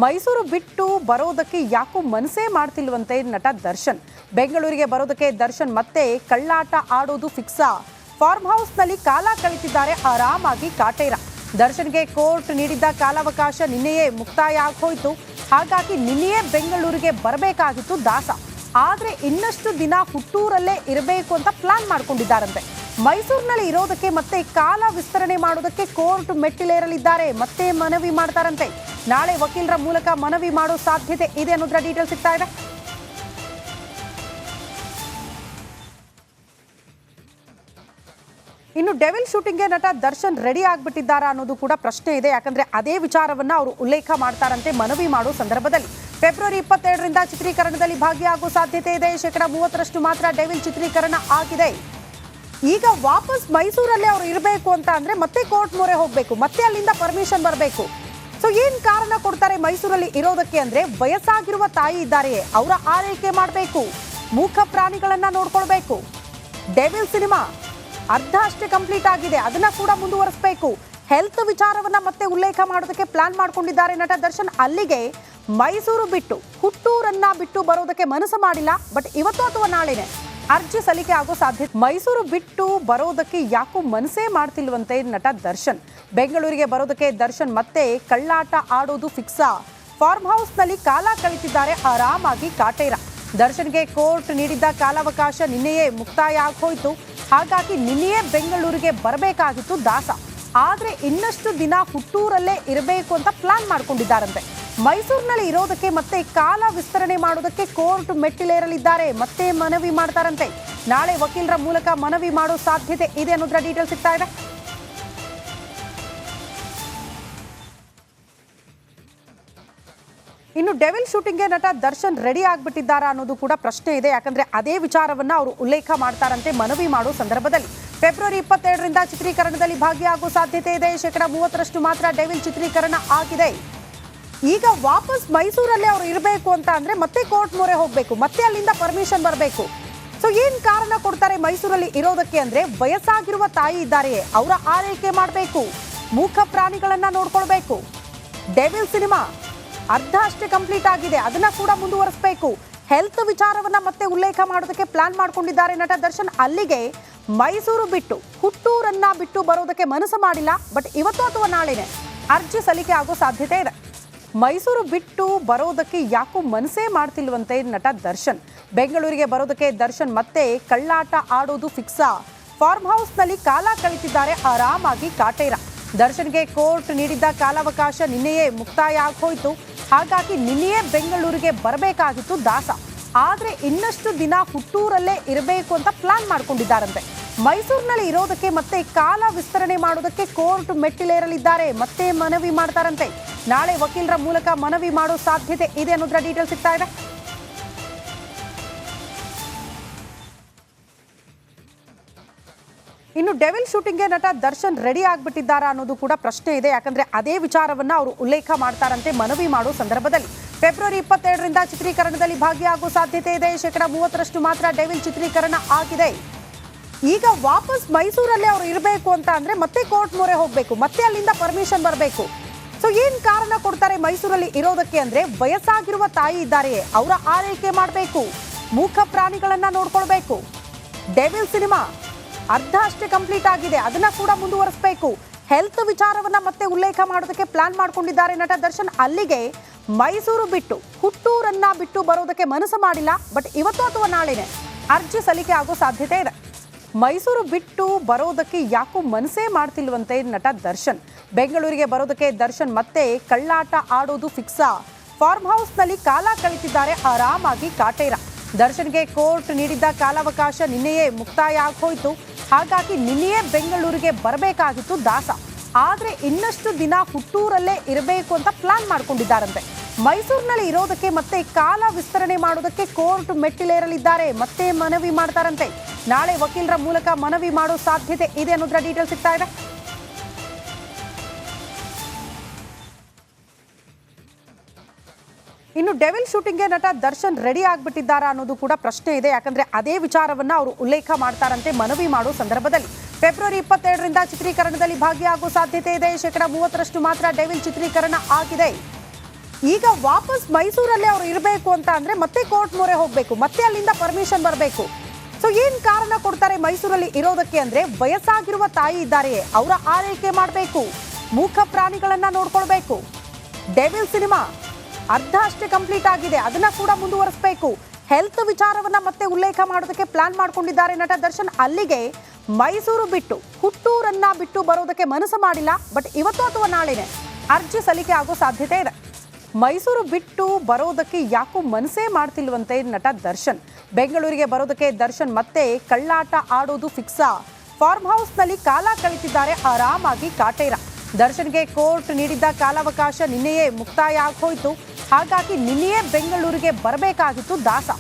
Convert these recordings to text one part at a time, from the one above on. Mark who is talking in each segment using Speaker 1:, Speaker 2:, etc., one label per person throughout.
Speaker 1: ಮೈಸೂರು ಬಿಟ್ಟು ಬರೋದಕ್ಕೆ ಯಾಕೋ ಮನಸ್ಸೇ ಮಾಡ್ತಿಲ್ವಂತೆ ನಟ ದರ್ಶನ್. ಬೆಂಗಳೂರಿಗೆ ಬರೋದಕ್ಕೆ ದರ್ಶನ್ ಮತ್ತೆ ಕಳ್ಳಾಟ ಆಡೋದು ಫಿಕ್ಸಾ. ಫಾರ್ಮ್ ಹೌಸ್ನಲ್ಲಿ ಕಾಲ ಕಳೀತಿದ್ದಾರೆ ಆರಾಮಾಗಿ ಕಾಟೇರ. ದರ್ಶನ್ಗೆ ಕೋರ್ಟ್ ನೀಡಿದ್ದ ಕಾಲಾವಕಾಶ ನಿನ್ನೆಯೇ ಮುಕ್ತಾಯ ಆಗೋಯ್ತು. ಹಾಗಾಗಿ ನಿನ್ನೆಯೇ ಬೆಂಗಳೂರಿಗೆ ಬರಬೇಕಾಗಿತ್ತು ದಾಸ. ಆದ್ರೆ ಇನ್ನಷ್ಟು ದಿನ ಹುಟ್ಟೂರಲ್ಲೇ ಇರಬೇಕು ಅಂತ ಪ್ಲಾನ್ ಮಾಡ್ಕೊಂಡಿದ್ದಾರಂತೆ. ಮೈಸೂರಿನಲ್ಲಿ ಇರೋದಕ್ಕೆ ಮತ್ತೆ ಕಾಲ ವಿಸ್ತರಣೆ ಮಾಡೋದಕ್ಕೆ ಕೋರ್ಟ್ ಮೆಟ್ಟಿಲೇರಲಿದ್ದಾರೆ. ಮತ್ತೆ ಮನವಿ ಮಾಡ್ತಾರಂತೆ. ನಾಳೆ ವಕೀಲರ ಮೂಲಕ ಮನವಿ ಮಾಡೋ ಸಾಧ್ಯತೆ ಇದೆ ಅನ್ನೋದ್ರ ಡೀಟೇಲ್ ಸಿಗ್ತಾ ಇದೆ. ಇನ್ನು ಡೆವಿಲ್ ಶೂಟಿಂಗ್ಗೆ ನಟ ದರ್ಶನ್ ರೆಡಿ ಆಗ್ಬಿಟ್ಟಿದ್ದಾರಾ ಅನ್ನೋದು ಕೂಡ ಪ್ರಶ್ನೆ ಇದೆ. ಯಾಕಂದ್ರೆ ಅದೇ ವಿಚಾರವನ್ನ ಅವರು ಉಲ್ಲೇಖ ಮಾಡ್ತಾರಂತೆ ಮನವಿ ಮಾಡೋ ಸಂದರ್ಭದಲ್ಲಿ. ಫೆಬ್ರವರಿ 22ರಿಂದ ಚಿತ್ರೀಕರಣದಲ್ಲಿ ಭಾಗಿಯಾಗುವ ಸಾಧ್ಯತೆ ಇದೆ. 30% ಮಾತ್ರ ಡೆವಿಲ್ ಚಿತ್ರೀಕರಣ ಆಗಿದೆ. ಈಗ ವಾಪಸ್ ಮೈಸೂರಲ್ಲೇ ಅವರು ಇರಬೇಕು ಅಂತ ಅಂದ್ರೆ ಮತ್ತೆ ಕೋರ್ಟ್ ಮೊರೆ ಹೋಗ್ಬೇಕು, ಮತ್ತೆ ಅಲ್ಲಿಂದ ಪರ್ಮಿಷನ್ ಬರಬೇಕು. ಸೊ ಏನ್ ಕಾರಣ ಕೊಡ್ತಾರೆ ಮೈಸೂರಲ್ಲಿ ಇರೋದಕ್ಕೆ ಅಂದ್ರೆ, ವಯಸ್ಸಾಗಿರುವ ತಾಯಿ ಇದ್ದಾರೆಯೇ ಅವರ ಆರೈಕೆ ಮಾಡಬೇಕು, ಮೂಕ ಪ್ರಾಣಿಗಳನ್ನ ನೋಡ್ಕೊಳ್ಬೇಕು. ಡೆವಿಲ್ ಸಿನಿಮಾ ಅರ್ಧ ಅಷ್ಟೇ ಕಂಪ್ಲೀಟ್ ಆಗಿದೆ, ಅದನ್ನ ಕೂಡ ಮುಂದುವರಿಸಬೇಕು. ಹೆಲ್ತ್ ವಿಚಾರವನ್ನ ಮತ್ತೆ ಉಲ್ಲೇಖ ಮಾಡೋದಕ್ಕೆ ಪ್ಲಾನ್ ಮಾಡ್ಕೊಂಡಿದ್ದಾರೆ ನಟ ದರ್ಶನ್. ಅಲ್ಲಿಗೆ ಮೈಸೂರು ಬಿಟ್ಟು ಹುಟ್ಟೂರನ್ನ ಬಿಟ್ಟು ಬರೋದಕ್ಕೆ ಮನಸ್ಸು ಮಾಡಿಲ್ಲ. ಬಟ್ ಇವತ್ತು ಅಥವಾ ನಾಳೆನೆ ಅರ್ಜಿ ಸಲ್ಲಿಕೆ ಆಗೋ ಸಾಧ್ಯತೆ. ಮೈಸೂರು ಬಿಟ್ಟು ಬರೋದಕ್ಕೆ ಯಾಕೋ ಮನಸ್ಸೇ ಮಾಡ್ತಿಲ್ವಂತೆ ನಟ ದರ್ಶನ್. ಬೆಂಗಳೂರಿಗೆ ಬರೋದಕ್ಕೆ ದರ್ಶನ್ ಮತ್ತೆ ಕಳ್ಳಾಟ ಆಡೋದು ಫಿಕ್ಸಾ. ಫಾರ್ಮ್ ಹೌಸ್ನಲ್ಲಿ ಕಾಲ ಕಳೀತಿದ್ದಾರೆ ಆರಾಮಾಗಿ ಕಾಟೇರ. ದರ್ಶನ್ಗೆ ಕೋರ್ಟ್ ನೀಡಿದ್ದ ಕಾಲಾವಕಾಶ ನಿನ್ನೆಯೇ ಮುಕ್ತಾಯ ಆಗೋಯ್ತು. ಹಾಗಾಗಿ ನಿನ್ನೆಯೇ ಬೆಂಗಳೂರಿಗೆ ಬರಬೇಕಾಗಿತ್ತು ದಾಸ. ಆದ್ರೆ ಇನ್ನಷ್ಟು ದಿನ ಹುಟ್ಟೂರಲ್ಲೇ ಇರಬೇಕು ಅಂತ ಪ್ಲಾನ್ ಮಾಡ್ಕೊಂಡಿದ್ದಾರಂತೆ. ಮೈಸೂರಿನಲ್ಲಿ ಇರೋದಕ್ಕೆ ಮತ್ತೆ ಕಾಲ ವಿಸ್ತರಣೆ ಮಾಡೋದಕ್ಕೆ ಕೋರ್ಟ್ ಮೆಟ್ಟಿಲೇರಲಿದ್ದಾರೆ. ಮತ್ತೆ ಮನವಿ ಮಾಡ್ತಾರಂತೆ. ನಾಳೆ ವಕೀಲರ ಮೂಲಕ ಮನವಿ ಮಾಡೋ ಸಾಧ್ಯತೆ ಇದೆ ಅನ್ನೋದ್ರ ಡೀಟೇಲ್ ಸಿಗ್ತಾ ಇದೆ. ಇನ್ನು ಡೆವಿಲ್ ಶೂಟಿಂಗ್ಗೆ ನಟ ದರ್ಶನ್ ರೆಡಿ ಆಗ್ಬಿಟ್ಟಿದ್ದಾರಾ ಅನ್ನೋದು ಕೂಡ ಪ್ರಶ್ನೆ ಇದೆ. ಯಾಕಂದ್ರೆ ಅದೇ ವಿಚಾರವನ್ನ ಅವರು ಉಲ್ಲೇಖ ಮಾಡ್ತಾರಂತೆ ಮನವಿ ಮಾಡೋ ಸಂದರ್ಭದಲ್ಲಿ. ಫೆಬ್ರವರಿ 22ರಿಂದ ಚಿತ್ರೀಕರಣದಲ್ಲಿ ಭಾಗಿಯಾಗುವ ಸಾಧ್ಯತೆ ಇದೆ. 30% ಮಾತ್ರ ಡೆವಿಲ್ ಚಿತ್ರೀಕರಣ ಆಗಿದೆ. ಈಗ ವಾಪಸ್ ಮೈಸೂರಲ್ಲೇ ಅವರು ಇರಬೇಕು ಅಂತ ಅಂದ್ರೆ ಮತ್ತೆ ಕೋರ್ಟ್ ಮೊರೆ ಹೋಗ್ಬೇಕು, ಮತ್ತೆ ಅಲ್ಲಿಂದ ಪರ್ಮಿಷನ್ ಬರಬೇಕು. ಸೊ ಏನ್ ಕಾರಣ ಕೊಡ್ತಾರೆ ಮೈಸೂರಲ್ಲಿ ಇರೋದಕ್ಕೆ ಅಂದ್ರೆ, ವಯಸ್ಸಾಗಿರುವ ತಾಯಿ ಇದ್ದಾರೆಯೇ ಅವರ ಆರೈಕೆ ಮಾಡಬೇಕು, ಮೂಕ ಪ್ರಾಣಿಗಳನ್ನ ನೋಡ್ಕೊಳ್ಬೇಕು. ಡೆವಿಲ್ ಸಿನಿಮಾ ಅರ್ಧ ಅಷ್ಟೇ ಕಂಪ್ಲೀಟ್ ಆಗಿದೆ, ಅದನ್ನ ಕೂಡ ಮುಂದುವರಿಸಬೇಕು. ಹೆಲ್ತ್ ವಿಚಾರವನ್ನ ಮತ್ತೆ ಉಲ್ಲೇಖ ಮಾಡೋದಕ್ಕೆ ಪ್ಲಾನ್ ಮಾಡ್ಕೊಂಡಿದ್ದಾರೆ ನಟ ದರ್ಶನ್. ಅಲ್ಲಿಗೆ ಮೈಸೂರು ಬಿಟ್ಟು ಹುಟ್ಟೂರನ್ನ ಬಿಟ್ಟು ಬರೋದಕ್ಕೆ ಮನಸ್ಸು ಮಾಡಿಲ್ಲ. ಬಟ್ ಇವತ್ತು ಅಥವಾ ನಾಳೆನೆ ಅರ್ಜಿ ಸಲ್ಲಿಕೆ ಆಗೋ ಸಾಧ್ಯತೆ ಇದೆ. ಮೈಸೂರು ಬಿಟ್ಟು ಬರೋದಕ್ಕೆ ಯಾಕೋ ಮನಸ್ಸೇ ಮಾಡ್ತಿಲ್ವಂತೆ ನಟ ದರ್ಶನ್. ಬೆಂಗಳೂರಿಗೆ ಬರೋದಕ್ಕೆ ದರ್ಶನ್ ಮತ್ತೆ ಕಳ್ಳಾಟ ಆಡೋದು ಫಿಕ್ಸಾ. ಫಾರ್ಮ್ ಹೌಸ್ನಲ್ಲಿ ಕಾಲ ಕಳೀತಿದ್ದಾರೆ ಆರಾಮಾಗಿ ಕಾಟೇರ. ದರ್ಶನ್ಗೆ ಕೋರ್ಟ್ ನೀಡಿದ್ದ ಕಾಲಾವಕಾಶ ನಿನ್ನೆಯೇ ಮುಕ್ತಾಯ ಆಗೋಯ್ತು. ಹಾಗಾಗಿ ನಿನ್ನೆಯೇ ಬೆಂಗಳೂರಿಗೆ ಬರಬೇಕಾಗಿತ್ತು ದಾಸ. ಆದ್ರೆ ಇನ್ನಷ್ಟು ದಿನ ಹುಟ್ಟೂರಲ್ಲೇ ಇರಬೇಕು ಅಂತ ಪ್ಲಾನ್ ಮಾಡ್ಕೊಂಡಿದ್ದಾರಂತೆ. ಮೈಸೂರಿನಲ್ಲಿ ಇರೋದಕ್ಕೆ ಮತ್ತೆ ಕಾಲ ವಿಸ್ತರಣೆ ಮಾಡೋದಕ್ಕೆ ಕೋರ್ಟ್ ಮೆಟ್ಟಿಲೇರಲಿದ್ದಾರೆ. ಮತ್ತೆ ಮನವಿ ಮಾಡ್ತಾರಂತೆ. ನಾಳೆ ವಕೀಲರ ಮೂಲಕ ಮನವಿ ಮಾಡೋ ಸಾಧ್ಯತೆ ಇದೆ ಅನ್ನೋದ್ರ ಡೀಟೇಲ್ ಸಿಗ್ತಾ ಇದೆ. ಇನ್ನು ಡೆವಿಲ್ ಶೂಟಿಂಗ್ಗೆ ನಟ ದರ್ಶನ್ ರೆಡಿ ಆಗ್ಬಿಟ್ಟಿದ್ದಾರಾ ಅನ್ನೋದು ಕೂಡ ಪ್ರಶ್ನೆ ಇದೆ. ಯಾಕಂದ್ರೆ ಅದೇ ವಿಚಾರವನ್ನ ಅವರು ಉಲ್ಲೇಖ ಮಾಡ್ತಾರಂತೆ ಮನವಿ ಮಾಡೋ ಸಂದರ್ಭದಲ್ಲಿ. ಫೆಬ್ರವರಿ 22ರಿಂದ ಚಿತ್ರೀಕರಣದಲ್ಲಿ ಭಾಗಿಯಾಗುವ ಸಾಧ್ಯತೆ ಇದೆ. 30% ಮಾತ್ರ ಡೆವಿಲ್ ಚಿತ್ರೀಕರಣ ಆಗಿದೆ. ಈಗ ವಾಪಸ್ ಮೈಸೂರಲ್ಲೇ ಅವರು ಇರಬೇಕು ಅಂತ ಅಂದ್ರೆ ಮತ್ತೆ ಕೋರ್ಟ್ ಮೊರೆ ಹೋಗ್ಬೇಕು, ಮತ್ತೆ ಅಲ್ಲಿಂದ ಪರ್ಮಿಷನ್ ಬರಬೇಕು. ಸೊ ಏನ್ ಕಾರಣ ಕೊಡ್ತಾರೆ ಮೈಸೂರಲ್ಲಿ ಇರೋದಕ್ಕೆ ಅಂದ್ರೆ, ವಯಸ್ಸಾಗಿರುವ ತಾಯಿ ಇದ್ದಾರೆಯೇ ಅವರ ಆರೈಕೆ ಮಾಡಬೇಕು, ಮೂಕ ಪ್ರಾಣಿಗಳನ್ನ ನೋಡ್ಕೊಳ್ಬೇಕು. ಡೆವಿಲ್ ಸಿನಿಮಾ ಅರ್ಧ ಅಷ್ಟೇ ಕಂಪ್ಲೀಟ್ ಆಗಿದೆ, ಅದನ್ನ ಕೂಡ ಮುಂದುವರಿಸಬೇಕು. ಹೆಲ್ತ್ ವಿಚಾರವನ್ನ ಮತ್ತೆ ಉಲ್ಲೇಖ ಮಾಡೋದಕ್ಕೆ ಪ್ಲಾನ್ ಮಾಡ್ಕೊಂಡಿದ್ದಾರೆ ನಟ ದರ್ಶನ್. ಅಲ್ಲಿಗೆ ಮೈಸೂರು ಬಿಟ್ಟು ಹುಟ್ಟೂರನ್ನ ಬಿಟ್ಟು ಬರೋದಕ್ಕೆ ಮನಸ್ಸು ಮಾಡಿಲ್ಲ. ಬಟ್ ಇವತ್ತು ಅಥವಾ ನಾಳೆನೆ ಅರ್ಜಿ ಸಲ್ಲಿಕೆ ಆಗೋ ಸಾಧ್ಯತೆ ಇದೆ. ಮೈಸೂರು ಬಿಟ್ಟು ಬರೋದಕ್ಕೆ ಯಾಕೋ ಮನಸ್ಸೇ ಮಾಡ್ತಿಲ್ವಂತೆ ನಟ ದರ್ಶನ್. ಬೆಂಗಳೂರಿಗೆ ಬರೋದಕ್ಕೆ ದರ್ಶನ್ ಮತ್ತೆ ಕಳ್ಳಾಟ ಆಡೋದು ಫಿಕ್ಸಾ. ಫಾರ್ಮ್ ಹೌಸ್ನಲ್ಲಿ ಕಾಲ ಕಳೀತಿದ್ದಾರೆ ಆರಾಮಾಗಿ ಕಾಟೇರ. ದರ್ಶನ್ಗೆ ಕೋರ್ಟ್ ನೀಡಿದ್ದ ಕಾಲಾವಕಾಶ ನಿನ್ನೆಯೇ ಮುಕ್ತಾಯ ಆಗೋಯ್ತು. ಹಾಗಾಗಿ ನಿನ್ನೆಯೇ ಬೆಂಗಳೂರಿಗೆ ಬರಬೇಕಾಗಿತ್ತು ದಾಸ. ಆದ್ರೆ ಇನ್ನಷ್ಟು ದಿನ ಹುಟ್ಟೂರಲ್ಲೇ ಇರಬೇಕು ಅಂತ ಪ್ಲಾನ್ ಮಾಡ್ಕೊಂಡಿದ್ದಾರಂತೆ. ಮೈಸೂರಿನಲ್ಲಿ ಇರೋದಕ್ಕೆ ಮತ್ತೆ ಕಾಲ ವಿಸ್ತರಣೆ ಮಾಡೋದಕ್ಕೆ ಕೋರ್ಟ್ ಮೆಟ್ಟಿಲೇರಲಿದ್ದಾರೆ. ಮತ್ತೆ ಮನವಿ ಮಾಡ್ತಾರಂತೆ. ನಾಳೆ ವಕೀಲರ ಮೂಲಕ ಮನವಿ ಮಾಡೋ ಸಾಧ್ಯತೆ ಇದೆ ಅನ್ನೋದ್ರ ಡೀಟೇಲ್ ಸಿಗ್ತಾ ಇದೆ. ಇನ್ನು ಡೆವಿಲ್ ಶೂಟಿಂಗ್ಗೆ ನಟ ದರ್ಶನ್ ರೆಡಿ ಆಗ್ಬಿಟ್ಟಿದ್ದಾರಾ ಅನ್ನೋದು ಕೂಡ ಪ್ರಶ್ನೆ ಇದೆ. ಯಾಕಂದ್ರೆ ಅದೇ ವಿಚಾರವನ್ನ ಅವರು ಉಲ್ಲೇಖ ಮಾಡ್ತಾರಂತೆ ಮನವಿ ಮಾಡೋ ಸಂದರ್ಭದಲ್ಲಿ. ಫೆಬ್ರವರಿ 22ರಿಂದ ಚಿತ್ರೀಕರಣದಲ್ಲಿ ಭಾಗಿಯಾಗುವ ಸಾಧ್ಯತೆ ಇದೆ. 30% ಮಾತ್ರ ಡೆವಿಲ್ ಚಿತ್ರೀಕರಣ ಆಗಿದೆ. ಈಗ ವಾಪಸ್ ಮೈಸೂರಲ್ಲೇ ಅವ್ರು ಇರಬೇಕು ಅಂತ ಅಂದ್ರೆ ಮತ್ತೆ ಕೋರ್ಟ್ ಮೊರೆ ಹೋಗಬೇಕು, ಮತ್ತೆ ಅಲ್ಲಿಂದ ಪರ್ಮಿಷನ್ ಬರಬೇಕು. ಸೊ ಏನ್ ಕಾರಣ ಕೊಡ್ತಾರೆ ಮೈಸೂರಲ್ಲಿ ಇರೋದಕ್ಕೆ ಅಂದ್ರೆ ವಯಸ್ಸಾಗಿರುವ ತಾಯಿ ಇದ್ದಾರೆಯೇ ಅವರ ಆರೈಕೆ ಮಾಡಬೇಕು, ಮೂಕ ಪ್ರಾಣಿಗಳನ್ನ ನೋಡ್ಕೊಳ್ಬೇಕು. ಡೆವಿಲ್ ಸಿನಿಮಾ ಅರ್ಧ ಅಷ್ಟೇ ಕಂಪ್ಲೀಟ್ ಆಗಿದೆ, ಅದನ್ನ ಕೂಡ ಮುಂದುವರಿಸಬೇಕು. ಹೆಲ್ತ್ ವಿಚಾರವನ್ನ ಮತ್ತೆ ಉಲ್ಲೇಖ ಮಾಡೋದಕ್ಕೆ ಪ್ಲಾನ್ ಮಾಡ್ಕೊಂಡಿದ್ದಾರೆ ನಟ ದರ್ಶನ್. ಅಲ್ಲಿಗೆ ಮೈಸೂರು ಬಿಟ್ಟು ಹುಟ್ಟೂರನ್ನ ಬಿಟ್ಟು ಬರೋದಕ್ಕೆ ಮನಸ್ಸು ಮಾಡಿಲ್ಲ. ಬಟ್ ಇವತ್ತು ಅಥವಾ ನಾಳೆನೆ ಅರ್ಜಿ ಸಲ್ಲಿಕೆ ಆಗೋ ಸಾಧ್ಯತೆ ಇದೆ. ಮೈಸೂರು ಬಿಟ್ಟು ಬರೋದಕ್ಕೆ ಯಾಕೋ ಮನಸ್ಸೇ ಮಾಡ್ತಿಲ್ವಂತೆ ನಟ ದರ್ಶನ್. ಬೆಂಗಳೂರಿಗೆ ಬರೋದಕ್ಕೆ ದರ್ಶನ್ ಮತ್ತೆ ಕಳ್ಳಾಟ ಆಡೋದು ಫಿಕ್ಸಾ. ಫಾರ್ಮ್ ಹೌಸ್ನಲ್ಲಿ ಕಾಲ ಕಳೀತಿದ್ದಾರೆ ಆರಾಮಾಗಿ ಕಾಟೇರ. ದರ್ಶನ್ಗೆ ಕೋರ್ಟ್ ನೀಡಿದ್ದ ಕಾಲಾವಕಾಶ ನಿನ್ನೆಯೇ ಮುಕ್ತಾಯ ಆಗೋಯ್ತು. ಹಾಗಾಗಿ ನಿನ್ನೆಯೇ ಬೆಂಗಳೂರಿಗೆ ಬರಬೇಕಾಗಿತ್ತು ದಾಸ.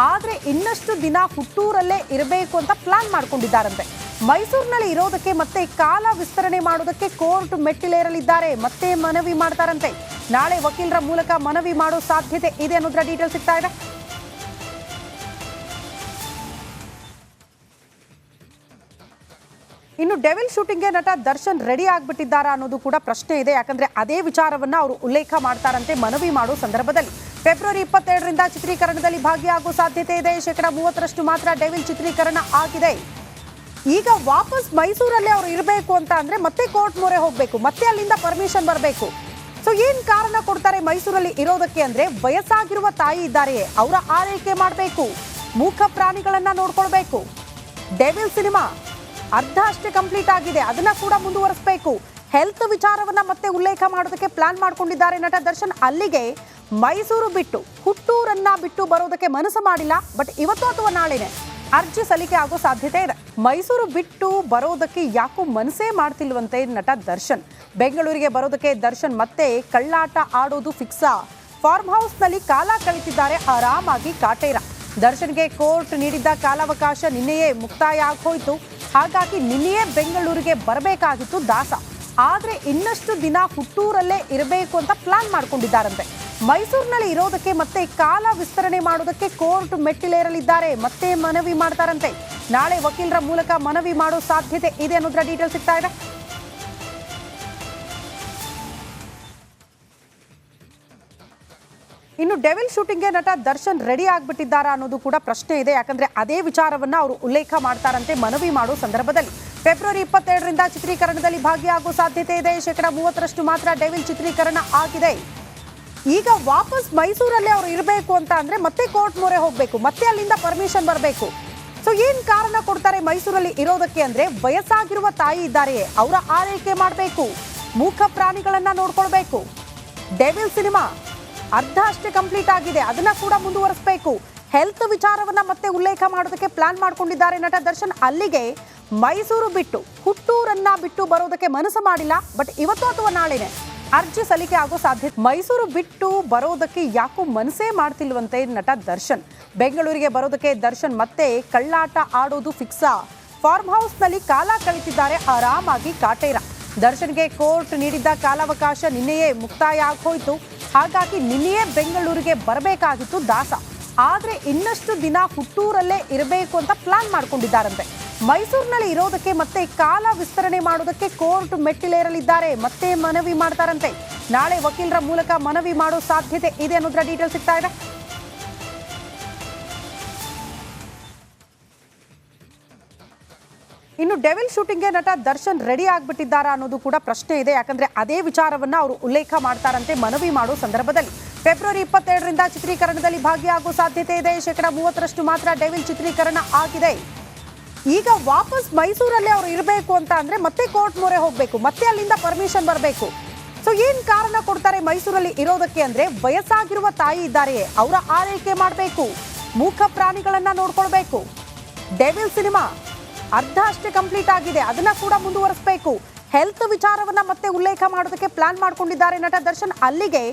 Speaker 1: ಆದ್ರೆ ಇನ್ನಷ್ಟು ದಿನ ಹುಟ್ಟೂರಲ್ಲೇ ಇರಬೇಕು ಅಂತ ಪ್ಲಾನ್ ಮಾಡ್ಕೊಂಡಿದ್ದಾರಂತೆ. ಮೈಸೂರಿನಲ್ಲಿ ಇರೋದಕ್ಕೆ ಮತ್ತೆ ಕಾಲ ವಿಸ್ತರಣೆ ಮಾಡೋದಕ್ಕೆ ಕೋರ್ಟ್ ಮೆಟ್ಟಿಲೇರಲಿದ್ದಾರೆ, ಮತ್ತೆ ಮನವಿ ಮಾಡ್ತಾರಂತೆ. ನಾಳೆ ವಕೀಲರ ಮೂಲಕ ಮನವಿ ಮಾಡೋ ಸಾಧ್ಯತೆ ಇದೆ ಅನ್ನೋದ್ರ ಡೀಟೇಲ್ ಸಿಗ್ತಾ ಇದೆ. ಇನ್ನು ಡೆವಿಲ್ ಶೂಟಿಂಗ್ಗೆ ನಟ ದರ್ಶನ್ ರೆಡಿ ಆಗ್ಬಿಟ್ಟಿದ್ದಾರಾ ಅನ್ನೋದು ಕೂಡ ಪ್ರಶ್ನೆ ಇದೆ. ಯಾಕಂದ್ರೆ ಅದೇ ವಿಚಾರವನ್ನ ಅವರು ಉಲ್ಲೇಖ ಮಾಡ್ತಾರಂತೆ ಮನವಿ ಮಾಡೋ ಸಂದರ್ಭದಲ್ಲಿ. ಫೆಬ್ರವರಿ 22ರಿಂದ ಚಿತ್ರೀಕರಣದಲ್ಲಿ ಭಾಗಿಯಾಗುವ ಸಾಧ್ಯತೆ ಇದೆ. 30% ಮಾತ್ರ ಡೆವಿಲ್ ಚಿತ್ರೀಕರಣ ಆಗಿದೆ. ಈಗ ವಾಪಸ್ ಮೈಸೂರಲ್ಲೇ ಅವರು ಇರಬೇಕು ಅಂತ ಅಂದ್ರೆ ಮತ್ತೆ ಕೋರ್ಟ್ ಮೊರೆ ಹೋಗಬೇಕು, ಮತ್ತೆ ಅಲ್ಲಿಂದ ಪರ್ಮಿಷನ್ ಬರಬೇಕು. ಸೊ ಏನ್ ಕಾರಣ ಕೊಡ್ತಾರೆ ಮೈಸೂರಲ್ಲಿ ಇರೋದಕ್ಕೆ ಅಂದ್ರೆ ವಯಸ್ಸಾಗಿರುವ ತಾಯಿ ಇದ್ದಾರೆಯೇ ಅವರ ಆರೈಕೆ ಮಾಡಬೇಕು, ಮೂಕ ಪ್ರಾಣಿಗಳನ್ನ ನೋಡ್ಕೊಳ್ಬೇಕು. ಡೆವಿಲ್ ಸಿನಿಮಾ ಅರ್ಧ ಅಷ್ಟೇ ಕಂಪ್ಲೀಟ್ ಆಗಿದೆ, ಅದನ್ನ ಕೂಡ ಮುಂದುವರಿಸಬೇಕು. ಹೆಲ್ತ್ ವಿಚಾರವನ್ನ ಮತ್ತೆ ಉಲ್ಲೇಖ ಮಾಡೋದಕ್ಕೆ ಪ್ಲಾನ್ ಮಾಡ್ಕೊಂಡಿದ್ದಾರೆ ನಟ ದರ್ಶನ್. ಅಲ್ಲಿಗೆ ಮೈಸೂರು ಬಿಟ್ಟು ಹುಟ್ಟೂರನ್ನ ಬಿಟ್ಟು ಬರೋದಕ್ಕೆ ಮನಸ್ಸು ಮಾಡಿಲ್ಲ. ಬಟ್ ಇವತ್ತು ಅಥವಾ ನಾಳೆನೆ ಅರ್ಜಿ ಸಲ್ಲಿಕೆ ಆಗೋ ಸಾಧ್ಯತೆ ಇದೆ. ಮೈಸೂರು ಬಿಟ್ಟು ಬರೋದಕ್ಕೆ ಯಾಕೋ ಮನಸ್ಸೇ ಮಾಡ್ತಿಲ್ವಂತೆ ನಟ ದರ್ಶನ್. ಬೆಂಗಳೂರಿಗೆ ಬರೋದಕ್ಕೆ ದರ್ಶನ್ ಮತ್ತೆ ಕಳ್ಳಾಟ ಆಡೋದು ಫಿಕ್ಸಾ. ಫಾರ್ಮ್ ಹೌಸ್ನಲ್ಲಿ ಕಾಲ ಕಳೀತಿದ್ದಾರೆ ಆರಾಮಾಗಿ ಕಾಟೇರ. ದರ್ಶನ್ಗೆ ಕೋರ್ಟ್ ನೀಡಿದ್ದ ಕಾಲಾವಕಾಶ ನಿನ್ನೆಯೇ ಮುಕ್ತಾಯ ಆಗೋಯ್ತು. ಹಾಗಾಗಿ ನಿನ್ನೆಯೇ ಬೆಂಗಳೂರಿಗೆ ಬರಬೇಕಾಗಿತ್ತು ದಾಸ. ಆದ್ರೆ ಇನ್ನಷ್ಟು ದಿನ ಹುಟ್ಟೂರಲ್ಲೇ ಇರಬೇಕು ಅಂತ ಪ್ಲಾನ್ ಮಾಡ್ಕೊಂಡಿದ್ದಾರಂತೆ. ಮೈಸೂರಿನಲ್ಲಿ ಇರೋದಕ್ಕೆ ಮತ್ತೆ ಕಾಲ ವಿಸ್ತರಣೆ ಮಾಡೋದಕ್ಕೆ ಕೋರ್ಟ್ ಮೆಟ್ಟಿಲೇರಲಿದ್ದಾರೆ, ಮತ್ತೆ ಮನವಿ ಮಾಡ್ತಾರಂತೆ. ನಾಳೆ ವಕೀಲರ ಮೂಲಕ ಮನವಿ ಮಾಡೋ ಸಾಧ್ಯತೆ ಇದೆ ಅನ್ನೋದ್ರ ಡೀಟೇಲ್ ಸಿಗ್ತಾ ಇದೆ. ಇನ್ನು ಡೆವಿಲ್ ಶೂಟಿಂಗ್ಗೆ ನಟ ದರ್ಶನ್ ರೆಡಿ ಆಗ್ಬಿಟ್ಟಿದ್ದಾರಾ ಅನ್ನೋದು ಕೂಡ ಪ್ರಶ್ನೆ ಇದೆ. ಯಾಕಂದ್ರೆ ಅದೇ ವಿಚಾರವನ್ನ ಅವರು ಉಲ್ಲೇಖ ಮಾಡ್ತಾರಂತೆ ಮನವಿ ಮಾಡೋ ಸಂದರ್ಭದಲ್ಲಿ. ಫೆಬ್ರವರಿ 22ರಿಂದ ಚಿತ್ರೀಕರಣದಲ್ಲಿ ಭಾಗಿಯಾಗುವ ಸಾಧ್ಯತೆ ಇದೆ. 30% ಮಾತ್ರ ಡೆವಿಲ್ ಚಿತ್ರೀಕರಣ ಆಗಿದೆ. ಈಗ ವಾಪಸ್ ಮೈಸೂರಲ್ಲೇ ಅವರು ಇರಬೇಕು ಅಂತ ಅಂದ್ರೆ ಮತ್ತೆ ಕೋರ್ಟ್ ಮೊರೆ ಹೋಗಬೇಕು, ಮತ್ತೆ ಅಲ್ಲಿಂದ ಪರ್ಮಿಷನ್ ಬರಬೇಕು. ಸೊ ಏನ್ ಕಾರಣ ಕೊಡ್ತಾರೆ ಮೈಸೂರಲ್ಲಿ ಇರೋದಕ್ಕೆ ಅಂದ್ರೆ ವಯಸ್ಸಾಗಿರುವ ತಾಯಿ ಇದ್ದಾರೆಯೇ ಅವರ ಆರೈಕೆ ಮಾಡಬೇಕು, ಮೂಕ ಪ್ರಾಣಿಗಳನ್ನ ನೋಡ್ಕೊಳ್ಬೇಕು. ಡೆವಿಲ್ ಸಿನಿಮಾ ಅರ್ಧ ಅಷ್ಟೇ ಕಂಪ್ಲೀಟ್ ಆಗಿದೆ, ಅದನ್ನ ಕೂಡ ಮುಂದುವರಿಸಬೇಕು. ಹೆಲ್ತ್ ವಿಚಾರವನ್ನ ಮತ್ತೆ ಉಲ್ಲೇಖ ಮಾಡೋದಕ್ಕೆ ಪ್ಲಾನ್ ಮಾಡ್ಕೊಂಡಿದ್ದಾರೆ ನಟ ದರ್ಶನ್. ಅಲ್ಲಿಗೆ ಮೈಸೂರು ಬಿಟ್ಟು ಹುಟ್ಟೂರನ್ನ ಬಿಟ್ಟು ಬರೋದಕ್ಕೆ ಮನಸ್ಸು ಮಾಡಿಲ್ಲ. ಬಟ್ ಇವತ್ತು ಅಥವಾ ನಾಳೆನೆ ಅರ್ಜಿ ಸಲ್ಲಿಕೆ ಆಗೋ ಸಾಧ್ಯತೆ. ಮೈಸೂರು ಬಿಟ್ಟು ಬರೋದಕ್ಕೆ ಯಾಕೋ ಮನಸ್ಸೇ ಮಾಡ್ತಿಲ್ವಂತೆ ನಟ ದರ್ಶನ್. ಬೆಂಗಳೂರಿಗೆ ಬರೋದಕ್ಕೆ ದರ್ಶನ್ ಮತ್ತೆ ಕಳ್ಳಾಟ ಆಡೋದು ಫಿಕ್ಸಾ. ಫಾರ್ಮ್ ಹೌಸ್ನಲ್ಲಿ ಕಾಲ ಕಳೀತಿದ್ದಾರೆ ಆರಾಮಾಗಿ ಕಾಟೇರ. ದರ್ಶನ್ಗೆ ಕೋರ್ಟ್ ನೀಡಿದ್ದ ಕಾಲಾವಕಾಶ ನಿನ್ನೆಯೇ ಮುಕ್ತಾಯ ಆಗೋಯ್ತು. ಹಾಗಾಗಿ ನಿನ್ನೆಯೇ ಬೆಂಗಳೂರಿಗೆ ಬರಬೇಕಾಗಿತ್ತು ದಾಸ. ಆದ್ರೆ ಇನ್ನಷ್ಟು ದಿನ ಹುಟ್ಟೂರಲ್ಲೇ ಇರಬೇಕು ಅಂತ ಪ್ಲಾನ್ ಮಾಡ್ಕೊಂಡಿದ್ದಾರಂತೆ. ಮೈಸೂರಿನಲ್ಲಿ ಇರೋದಕ್ಕೆ ಮತ್ತೆ ಕಾಲ ವಿಸ್ತರಣೆ ಮಾಡೋದಕ್ಕೆ ಕೋರ್ಟ್ ಮೆಟ್ಟಿಲೇರಲಿದ್ದಾರೆ, ಮತ್ತೆ ಮನವಿ ಮಾಡ್ತಾರಂತೆ. ನಾಳೆ ವಕೀಲರ ಮೂಲಕ ಮನವಿ ಮಾಡೋ ಸಾಧ್ಯತೆ ಇದೆ ಅನ್ನೋದ್ರ ಡೀಟೇಲ್ ಸಿಗ್ತಾ ಇದೆ. ಇನ್ನು ಡೆವಿಲ್ ಶೂಟಿಂಗ್ಗೆ ನಟ ದರ್ಶನ್ ರೆಡಿ ಆಗ್ಬಿಟ್ಟಿದ್ದಾರಾ ಅನ್ನೋದು ಕೂಡ ಪ್ರಶ್ನೆ ಇದೆ. ಯಾಕಂದ್ರೆ ಅದೇ ವಿಚಾರವನ್ನ ಅವರು ಉಲ್ಲೇಖ ಮಾಡ್ತಾರಂತೆ ಮನವಿ ಮಾಡೋ ಸಂದರ್ಭದಲ್ಲಿ. ಫೆಬ್ರವರಿ 22ರಿಂದ ಚಿತ್ರೀಕರಣದಲ್ಲಿ ಭಾಗಿಯಾಗುವ ಸಾಧ್ಯತೆ ಇದೆ. 30% ಮಾತ್ರ ಡೆವಿಲ್ ಚಿತ್ರೀಕರಣ ಆಗಿದೆ. ಈಗ ವಾಪಸ್ ಮೈಸೂರಲ್ಲೇ ಅವರು ಇರಬೇಕು ಅಂತ ಅಂದ್ರೆ ಮತ್ತೆ ಕೋರ್ಟ್ ಮೊರೆ ಹೋಗಬೇಕು, ಮತ್ತೆ ಅಲ್ಲಿಂದ ಪರ್ಮಿಷನ್ ಬರಬೇಕು. ಸೊ ಏನ್ ಕಾರಣ ಕೊಡ್ತಾರೆ ಮೈಸೂರಲ್ಲಿ ಇರೋದಕ್ಕೆ ಅಂದ್ರೆ ವಯಸ್ಸಾಗಿರುವ ತಾಯಿ ಇದ್ದಾರೆಯೇ ಅವರ ಆರೈಕೆ ಮಾಡಬೇಕು, ಮೂಕ ಪ್ರಾಣಿಗಳನ್ನ ನೋಡ್ಕೊಳ್ಬೇಕು. ಡೆವಿಲ್ ಸಿನಿಮಾ ಅರ್ಧ ಅಷ್ಟೇ ಕಂಪ್ಲೀಟ್ ಆಗಿದೆ, ಅದನ್ನ ಕೂಡ ಮುಂದುವರಿಸಬೇಕು. ಹೆಲ್ತ್ ವಿಚಾರವನ್ನ ಮತ್ತೆ ಉಲ್ಲೇಖ ಮಾಡೋದಕ್ಕೆ ಪ್ಲಾನ್ ಮಾಡ್ಕೊಂಡಿದ್ದಾರೆ ನಟ ದರ್ಶನ್. ಅಲ್ಲಿಗೆ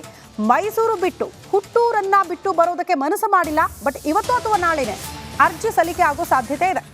Speaker 1: ಮೈಸೂರು ಬಿಟ್ಟು ಹುಟ್ಟೂರನ್ನ ಬಿಟ್ಟು ಬರೋದಕ್ಕೆ ಮನಸ್ಸು ಮಾಡಿಲ್ಲ. ಬಟ್ ಇವತ್ತು ಅಥವಾ ನಾಳೆನೆ ಅರ್ಜಿ ಸಲ್ಲಿಕೆ ಆಗೋ ಸಾಧ್ಯತೆ ಇದೆ.